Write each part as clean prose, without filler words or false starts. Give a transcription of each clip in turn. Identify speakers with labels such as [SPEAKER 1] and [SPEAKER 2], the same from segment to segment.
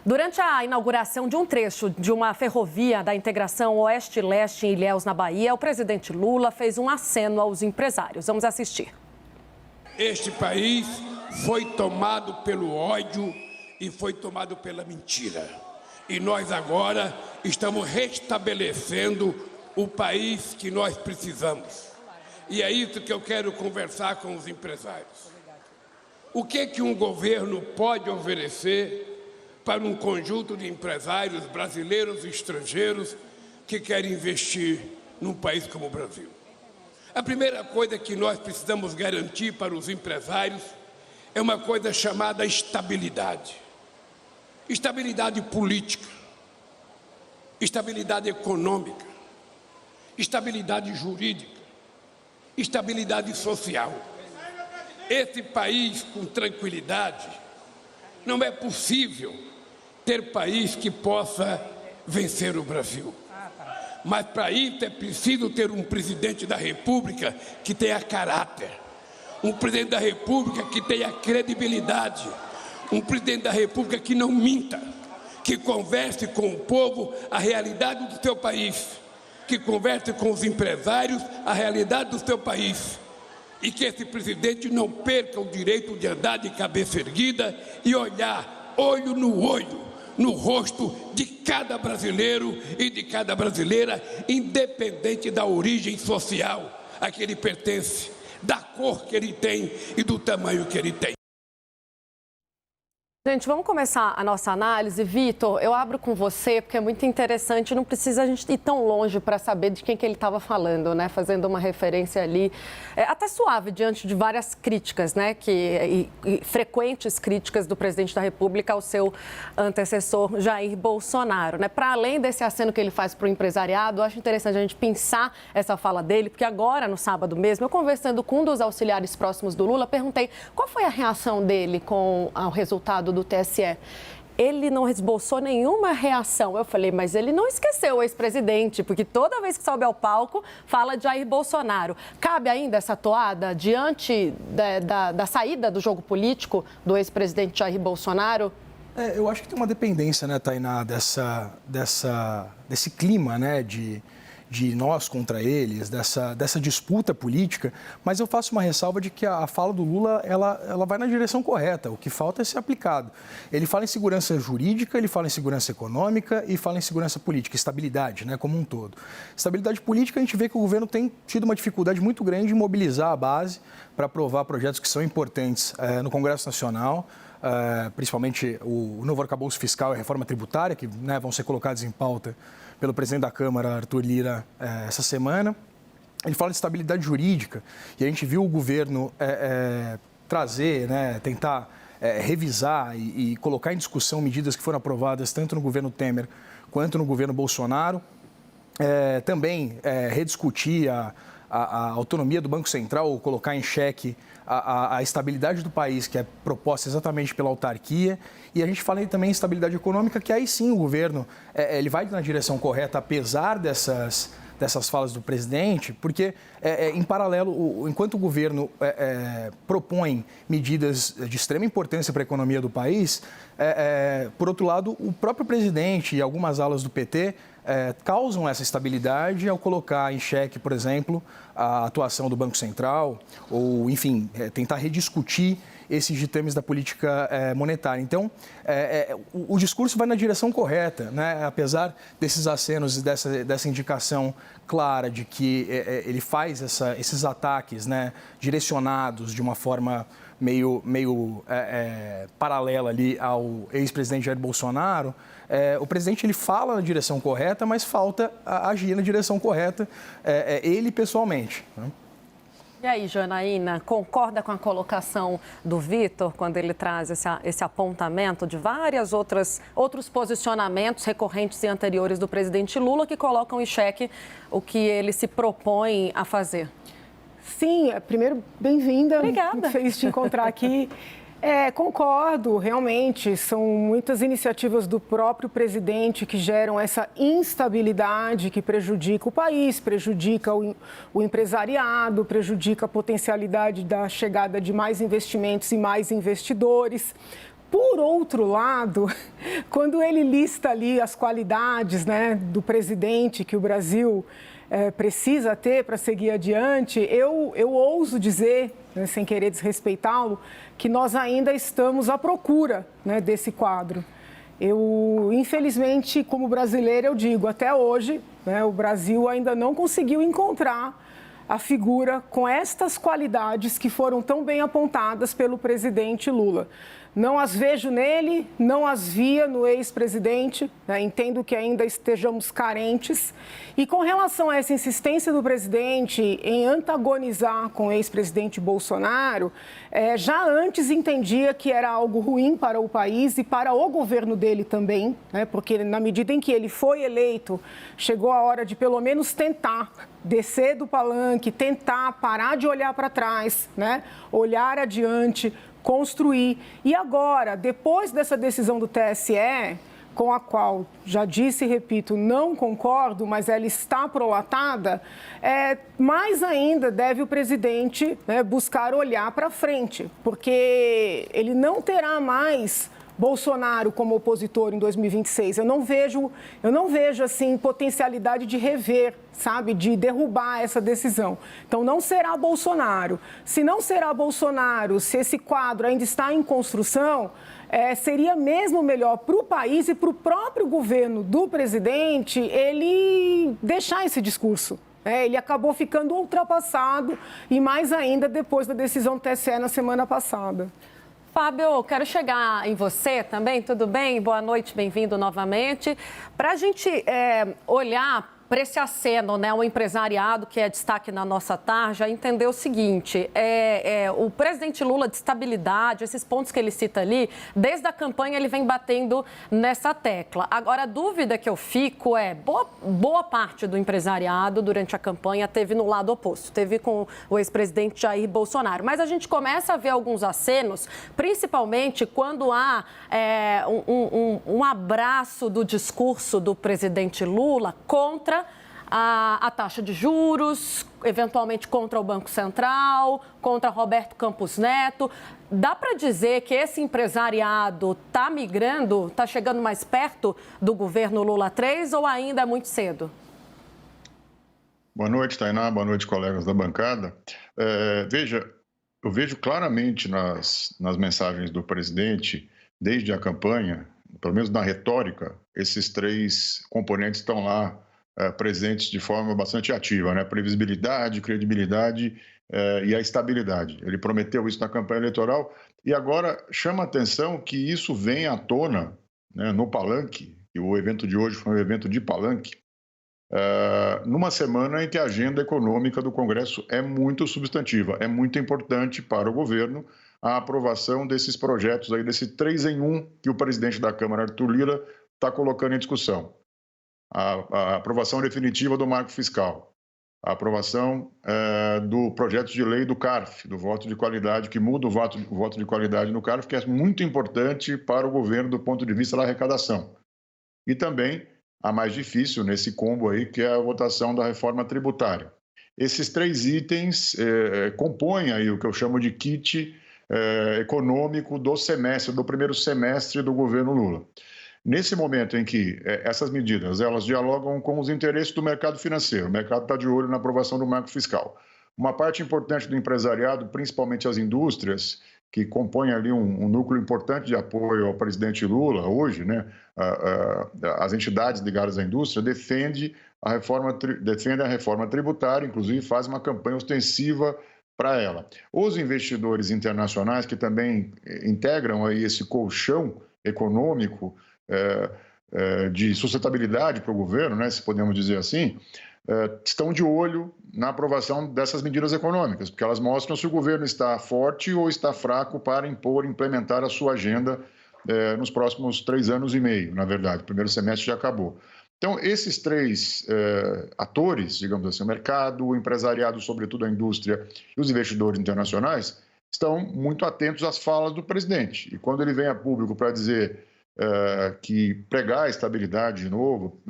[SPEAKER 1] Durante a inauguração de um trecho de uma ferrovia da integração Oeste-Leste em Ilhéus, na Bahia, o presidente Lula fez um aceno aos empresários. Vamos assistir.
[SPEAKER 2] Este país foi tomado pelo ódio e foi tomado pela mentira. E nós agora estamos restabelecendo o país que nós precisamos. E é isso que eu quero conversar com os empresários. O que um governo pode oferecer para um conjunto de empresários brasileiros e estrangeiros que querem investir num país como o Brasil? A primeira coisa que nós precisamos garantir para os empresários é uma coisa chamada estabilidade. Estabilidade política, estabilidade econômica, estabilidade jurídica, estabilidade social. Esse país com tranquilidade, não é possível ter país que possa vencer o Brasil. Mas para isso é preciso ter um presidente da República que tenha caráter, um presidente da República que tenha credibilidade, um presidente da República que não minta, que converse com o povo a realidade do seu país, que converse com os empresários a realidade do seu país. E que esse presidente não perca o direito de andar de cabeça erguida e olhar olho no olho, no rosto de cada brasileiro e de cada brasileira, independente da origem social a que ele pertence, da cor que ele tem e do tamanho que ele tem.
[SPEAKER 1] Gente, vamos começar a nossa análise. Vitor, eu abro com você, porque é muito interessante, não precisa a gente ir tão longe para saber de quem que ele estava falando, né? Fazendo uma referência ali, até suave, diante de várias críticas, né? E frequentes críticas do presidente da República ao seu antecessor, Jair Bolsonaro, né? Para além desse aceno que ele faz para o empresariado, eu acho interessante a gente pensar essa fala dele, porque agora, no sábado mesmo, eu conversando com um dos auxiliares próximos do Lula, perguntei qual foi a reação dele com o resultado do TSE. Ele não esboçou nenhuma reação. Eu falei, mas ele não esqueceu o ex-presidente, porque toda vez que sobe ao palco, fala de Jair Bolsonaro. Cabe ainda essa toada diante da saída do jogo político do ex-presidente Jair Bolsonaro?
[SPEAKER 3] Eu acho que tem uma dependência, né, Tainá, desse clima, né, de nós contra eles, dessa disputa política, mas eu faço uma ressalva de que a fala do Lula, ela vai na direção correta, o que falta é ser aplicado. Ele fala em segurança jurídica, ele fala em segurança econômica e fala em segurança política, estabilidade, né, como um todo. Estabilidade política, a gente vê que o governo tem tido uma dificuldade muito grande de mobilizar a base para aprovar projetos que são importantes no Congresso Nacional, principalmente o novo arcabouço fiscal e a reforma tributária, que, né, vão ser colocados em pauta pelo presidente da Câmara, Arthur Lira, essa semana. Ele fala de estabilidade jurídica e a gente viu o governo trazer, né, tentar revisar e colocar em discussão medidas que foram aprovadas tanto no governo Temer quanto no governo Bolsonaro. Também rediscutir a autonomia do Banco Central, colocar em xeque a estabilidade do país, que é proposta exatamente pela autarquia. E a gente fala também em estabilidade econômica, que aí sim o governo ele vai na direção correta, apesar dessas falas do presidente, porque, em paralelo, enquanto o governo propõe medidas de extrema importância para a economia do país, por outro lado, o próprio presidente e algumas alas do PT causam essa estabilidade ao colocar em xeque, por exemplo, a atuação do Banco Central ou, enfim, tentar rediscutir esses ditames da política monetária. Então, o discurso vai na direção correta, né? Apesar desses acenos e dessa indicação clara de que ele faz esses ataques, né, direcionados de uma forma meio paralela ali ao ex-presidente Jair Bolsonaro, o presidente ele fala na direção correta, mas falta agir na direção correta, ele pessoalmente, né?
[SPEAKER 1] E aí, Janaína, concorda com a colocação do Vitor quando ele traz esse apontamento de outros posicionamentos recorrentes e anteriores do presidente Lula que colocam em xeque o que ele se propõe a fazer?
[SPEAKER 4] Sim, primeiro, bem-vinda.
[SPEAKER 1] Obrigada.
[SPEAKER 4] Muito feliz de te encontrar aqui. Concordo, realmente, são muitas iniciativas do próprio presidente que geram essa instabilidade que prejudica o país, prejudica o empresariado, prejudica a potencialidade da chegada de mais investimentos e mais investidores. Por outro lado, quando ele lista ali as qualidades, né, do presidente que o Brasil precisa ter para seguir adiante, eu ouso dizer, né, sem querer desrespeitá-lo, que nós ainda estamos à procura, né, desse quadro. Infelizmente, como brasileira, eu digo, até hoje, né, o Brasil ainda não conseguiu encontrar a figura com estas qualidades que foram tão bem apontadas pelo presidente Lula. Não as vejo nele, não as via no ex-presidente, né? Entendo que ainda estejamos carentes. E com relação a essa insistência do presidente em antagonizar com o ex-presidente Bolsonaro, já antes entendia que era algo ruim para o país e para o governo dele também, né? Porque na medida em que ele foi eleito, chegou a hora de pelo menos tentar descer do palanque, tentar parar de olhar para trás, né? Olhar adiante, construir. E agora, depois dessa decisão do TSE, com a qual, já disse e repito, não concordo, mas ela está prolatada, mais ainda deve o presidente, né, buscar olhar para frente, porque ele não terá mais Bolsonaro como opositor em 2026. Eu não vejo assim potencialidade de rever, sabe, de derrubar essa decisão. Então não será Bolsonaro. Se não será Bolsonaro, se esse quadro ainda está em construção, seria mesmo melhor para o país e para o próprio governo do presidente ele deixar esse discurso. Ele acabou ficando ultrapassado e mais ainda depois da decisão do TSE na semana passada.
[SPEAKER 1] Fábio, quero chegar em você também, tudo bem? Boa noite, bem-vindo novamente. Para a gente olhar para esse aceno, né, o empresariado que é destaque na nossa tarja, entender o seguinte, o presidente Lula de estabilidade, esses pontos que ele cita ali, desde a campanha ele vem batendo nessa tecla. Agora, a dúvida que eu fico boa parte do empresariado durante a campanha teve no lado oposto, teve com o ex-presidente Jair Bolsonaro. Mas a gente começa a ver alguns acenos, principalmente quando há um abraço do discurso do presidente Lula contra a taxa de juros, eventualmente contra o Banco Central, contra Roberto Campos Neto. Dá para dizer que esse empresariado está migrando, está chegando mais perto do governo Lula 3 ou ainda é muito cedo?
[SPEAKER 5] Boa noite, Tainá. Boa noite, colegas da bancada. Veja, eu vejo claramente nas mensagens do presidente, desde a campanha, pelo menos na retórica, esses três componentes estão lá presentes de forma bastante ativa, né? Previsibilidade, credibilidade e a estabilidade. Ele prometeu isso na campanha eleitoral e agora chama a atenção que isso vem à tona, né, no palanque, e o evento de hoje foi um evento de palanque, numa semana em que a agenda econômica do Congresso é muito substantiva, é muito importante para o governo a aprovação desses projetos aí, desse 3 em 1 que o presidente da Câmara, Arthur Lira, está colocando em discussão. A aprovação definitiva do marco fiscal, a aprovação do projeto de lei do CARF, do voto de qualidade, que muda o voto de qualidade no CARF, que é muito importante para o governo do ponto de vista da arrecadação. E também a mais difícil nesse combo aí, que é a votação da reforma tributária. Esses três itens compõem aí o que eu chamo de kit econômico do primeiro semestre do governo Lula. Nesse momento em que essas medidas elas dialogam com os interesses do mercado financeiro, o mercado está de olho na aprovação do marco fiscal. Uma parte importante do empresariado, principalmente as indústrias, que compõem ali um núcleo importante de apoio ao presidente Lula hoje, né? As entidades ligadas à indústria defendem a reforma tributária, inclusive faz uma campanha ostensiva para ela. Os investidores internacionais, que também integram aí esse colchão econômico de sustentabilidade para o governo, né, se podemos dizer assim, estão de olho na aprovação dessas medidas econômicas, porque elas mostram se o governo está forte ou está fraco para implementar a sua agenda nos próximos 3 anos e meio, na verdade. O primeiro semestre já acabou. Então, esses três atores, digamos assim, o mercado, o empresariado, sobretudo a indústria e os investidores internacionais, estão muito atentos às falas do presidente. E quando ele vem a público para dizer que pregar a estabilidade de novo,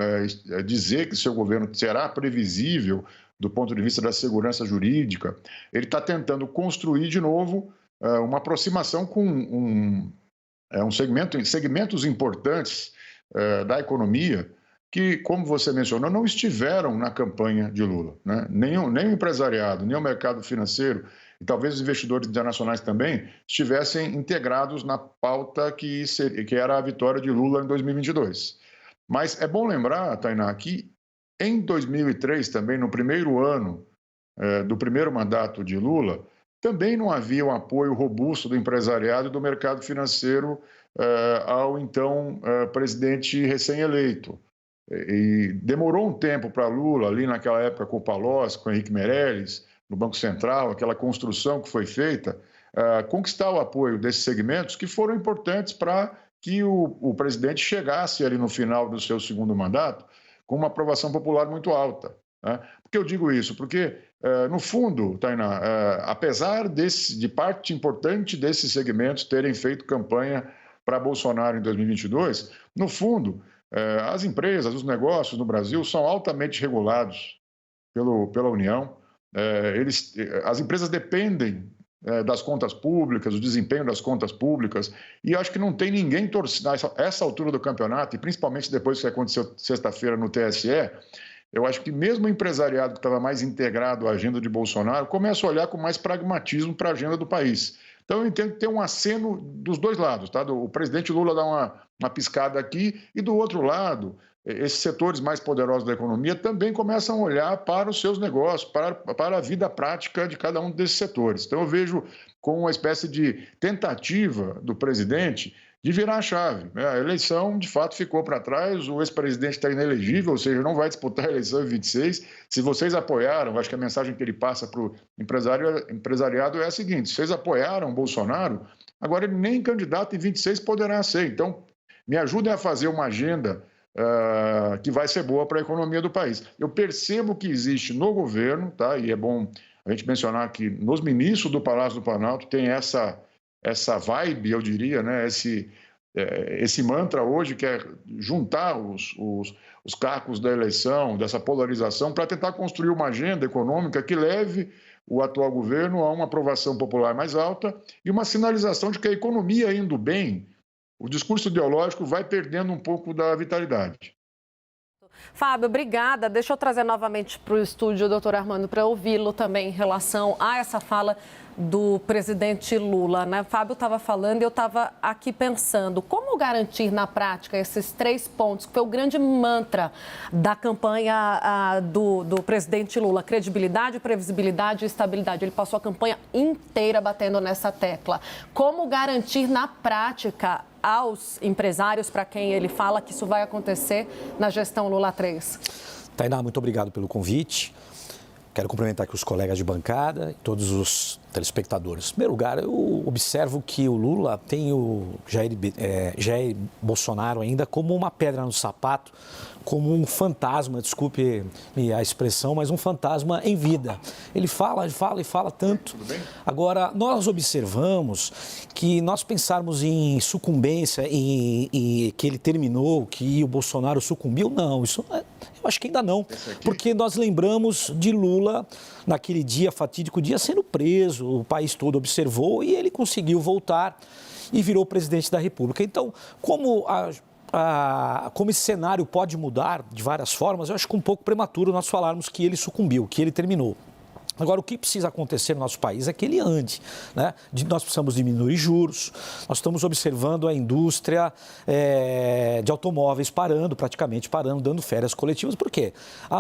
[SPEAKER 5] dizer que seu governo será previsível do ponto de vista da segurança jurídica, ele está tentando construir de novo uma aproximação com segmentos importantes da economia que, como você mencionou, não estiveram na campanha de Lula, né? Nem o empresariado, nem o mercado financeiro e talvez os investidores internacionais também estivessem integrados na pauta que era a vitória de Lula em 2022. Mas é bom lembrar, Tainá, que em 2003 também, no primeiro ano do primeiro mandato de Lula, também não havia um apoio robusto do empresariado e do mercado financeiro ao então presidente recém-eleito. E demorou um tempo para Lula, ali naquela época com o Palocci, com o Henrique Meirelles, no Banco Central, aquela construção que foi feita, conquistar o apoio desses segmentos que foram importantes para que o presidente chegasse ali no final do seu segundo mandato com uma aprovação popular muito alta. Né? Por que eu digo isso? Porque, no fundo, Tainá, apesar de parte importante desses segmentos terem feito campanha para Bolsonaro em 2022, no fundo, as empresas, os negócios no Brasil são altamente regulados pela União. As empresas dependem das contas públicas, do desempenho das contas públicas, e acho que não tem ninguém torcendo a essa altura do campeonato, e principalmente depois que aconteceu sexta-feira no TSE, eu acho que mesmo o empresariado que estava mais integrado à agenda de Bolsonaro começa a olhar com mais pragmatismo para a agenda do país. Então, eu entendo que tem um aceno dos dois lados, tá? O presidente Lula dá uma piscada aqui e, do outro lado, esses setores mais poderosos da economia também começam a olhar para os seus negócios, para a vida prática de cada um desses setores. Então, eu vejo como uma espécie de tentativa do presidente de virar a chave. A eleição, de fato, ficou para trás, o ex-presidente está inelegível, ou seja, não vai disputar a eleição em 26. Se vocês apoiaram, acho que a mensagem que ele passa para o empresariado é a seguinte: se vocês apoiaram Bolsonaro, agora ele nem candidato em 26 poderá ser. Então, me ajudem a fazer uma agenda que vai ser boa para a economia do país. Eu percebo que existe no governo, tá? E é bom a gente mencionar que nos ministros do Palácio do Planalto tem essa vibe, eu diria, né? Esse mantra hoje que é juntar os cacos da eleição, dessa polarização, para tentar construir uma agenda econômica que leve o atual governo a uma aprovação popular mais alta e uma sinalização de que a economia indo bem, o discurso ideológico vai perdendo um pouco da vitalidade.
[SPEAKER 1] Fábio, obrigada. Deixa eu trazer novamente para o estúdio o doutor Armando para ouvi-lo também em relação a essa fala do presidente Lula, né? Fábio estava falando e eu estava aqui pensando como garantir na prática esses 3 pontos, que foi o grande mantra da campanha do presidente Lula: credibilidade, previsibilidade e estabilidade. Ele passou a campanha inteira batendo nessa tecla. Como garantir na prática aos empresários para quem ele fala que isso vai acontecer na gestão Lula 3?
[SPEAKER 6] Tainá, muito obrigado pelo convite. Quero cumprimentar aqui os colegas de bancada e todos os telespectadores. Em primeiro lugar, eu observo que o Lula tem o Jair Bolsonaro ainda como uma pedra no sapato, como um fantasma, desculpe a expressão, mas um fantasma em vida. Ele fala tanto. Agora, nós observamos que nós pensarmos em sucumbência, em que ele terminou, que o Bolsonaro sucumbiu, não, isso eu acho que ainda não, porque nós lembramos de Lula naquele dia, fatídico dia, sendo preso, o país todo observou e ele conseguiu voltar e virou presidente da República. Então, como esse cenário pode mudar de várias formas, eu acho que um pouco prematuro nós falarmos que ele sucumbiu, que ele terminou. Agora, o que precisa acontecer no nosso país é que ele ande, né? Nós precisamos diminuir juros, nós estamos observando a indústria de automóveis praticamente parando, dando férias coletivas. Por quê?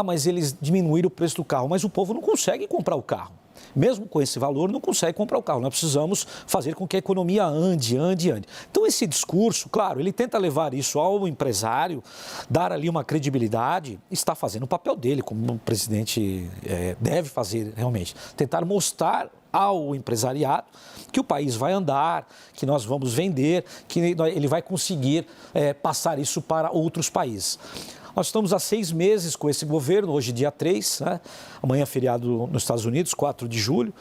[SPEAKER 6] Mas eles diminuíram o preço do carro, mas o povo não consegue comprar o carro. Mesmo com esse valor, não consegue comprar o carro. Nós precisamos fazer com que a economia ande. Então, esse discurso, claro, ele tenta levar isso ao empresário, dar ali uma credibilidade, está fazendo o papel dele, como o presidente deve fazer realmente. Tentar mostrar ao empresariado que o país vai andar, que nós vamos vender, que ele vai conseguir passar isso para outros países. Nós estamos há 6 meses com esse governo, hoje dia 3, né? Amanhã é feriado nos Estados Unidos, 4 de julho,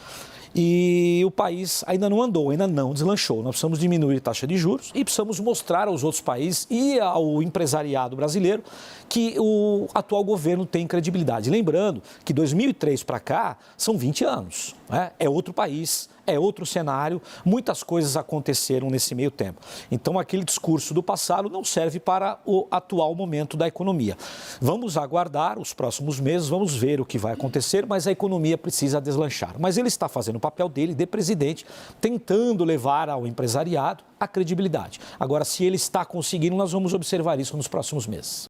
[SPEAKER 6] e o país ainda não andou, ainda não deslanchou. Nós precisamos diminuir a taxa de juros e precisamos mostrar aos outros países e ao empresariado brasileiro que o atual governo tem credibilidade. Lembrando que 2003 para cá são 20 anos, né? É outro país, é outro cenário, muitas coisas aconteceram nesse meio tempo. Então, aquele discurso do passado não serve para o atual momento da economia. Vamos aguardar os próximos meses, vamos ver o que vai acontecer, mas a economia precisa deslanchar. Mas ele está fazendo o papel dele de presidente, tentando levar ao empresariado a credibilidade. Agora, se ele está conseguindo, nós vamos observar isso nos próximos meses.